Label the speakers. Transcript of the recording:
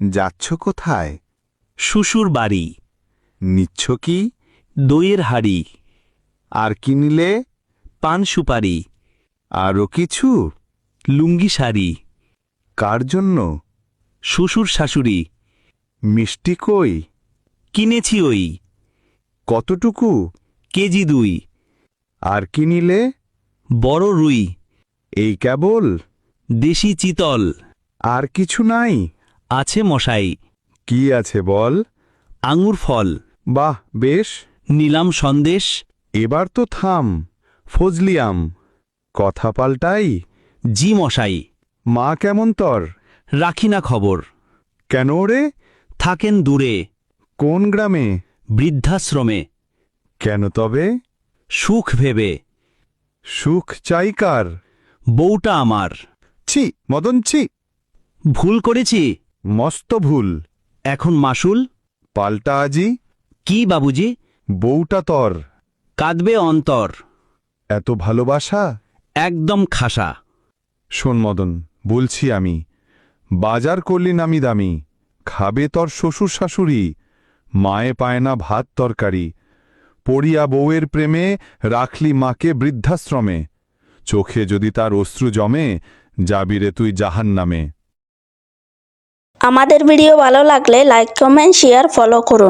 Speaker 1: যাচ্ছ কোথায়?
Speaker 2: শ্বশুর বাড়ি।
Speaker 1: নিচ্ছ কি?
Speaker 2: দইয়ের হাড়ি।
Speaker 1: আর কি নিলে?
Speaker 2: পান সুপারি।
Speaker 1: আরও কিছু?
Speaker 2: লুঙ্গি শাড়ি।
Speaker 1: কার জন্য?
Speaker 2: শ্বশুর শাশুড়ি।
Speaker 1: মিষ্টি কই?
Speaker 2: কিনেছি ওই।
Speaker 1: কতটুকু?
Speaker 2: কেজি 2।
Speaker 1: আর কি নিলে?
Speaker 2: বড় রুই।
Speaker 1: এই কেবল?
Speaker 2: দেশি চিতল।
Speaker 1: আর কিছু নাই?
Speaker 2: আছে মশাই।
Speaker 1: কি আছে বল?
Speaker 2: আঙুর ফল।
Speaker 1: বাহ, বেশ।
Speaker 2: নিলাম সন্দেশ।
Speaker 1: এবার তো থাম, ফজলিয়াম। কথা পাল্টাই।
Speaker 2: জি মশাই।
Speaker 1: মা কেমন তর?
Speaker 2: রাখি না খবর।
Speaker 1: কেন রে?
Speaker 2: থাকেন দূরে।
Speaker 1: কোন গ্রামে?
Speaker 2: বৃদ্ধাশ্রমে।
Speaker 1: কেন তবে?
Speaker 2: সুখ ভেবে।
Speaker 1: সুখ চাই কার?
Speaker 2: বউটা আমার।
Speaker 1: ছি মদন, ছি।
Speaker 2: ভুল করেছি।
Speaker 1: মস্ত ভুল।
Speaker 2: এখন মাসুল?
Speaker 1: পাল্টা আজি।
Speaker 2: কি বাবুজি?
Speaker 1: বউটা তর।
Speaker 2: কাঁদবে অন্তর।
Speaker 1: এত ভালোবাসা?
Speaker 2: একদম খাসা।
Speaker 1: শোন মদন, বলছি আমি, বাজার করলি নামি দামি, খাবে তর শ্বশুর শাশুড়ি, মায়ে পায় না ভাত তরকারি, পড়িয়া বউয়ের প্রেমে রাখলি মাকে বৃদ্ধাশ্রমে, চোখে যদি তার অশ্রু জমে, যাবি রে তুই জাহান্নামে।
Speaker 3: আমাদের ভিডিও ভালো লাগলে লাইক, কমেন্ট, শেয়ার, ফলো করুন।